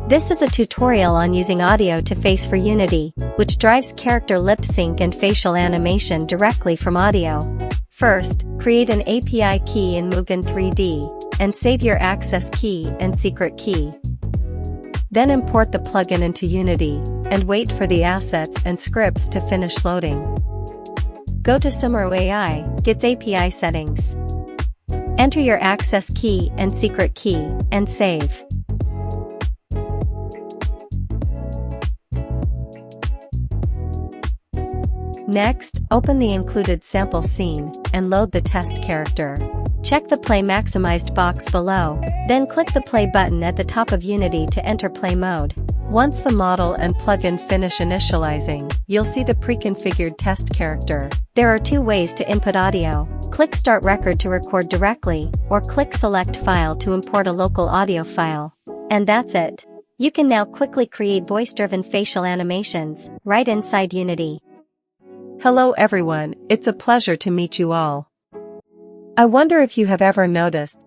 This is a tutorial on using AudioToFace for Unity, which drives character lip sync and facial animation directly from audio. First, create an API key in Mugen 3D, and save your access key and secret key. Then import the plugin into Unity, and wait for the assets and scripts to finish loading. Go to SumeruAI, Git's API settings. Enter your access key and secret key, and save. Next, open the included sample scene, and load the test character. Check the Play Maximized box below, then click the Play button at the top of Unity to enter play mode. Once the model and plugin finish initializing, you'll see the pre-configured test character. There are two ways to input audio. Click Start Record to record directly, or click Select File to import a local audio file. And that's it. You can now quickly create voice-driven facial animations, right inside Unity. Hello everyone, it's a pleasure to meet you all. I wonder if you have ever noticed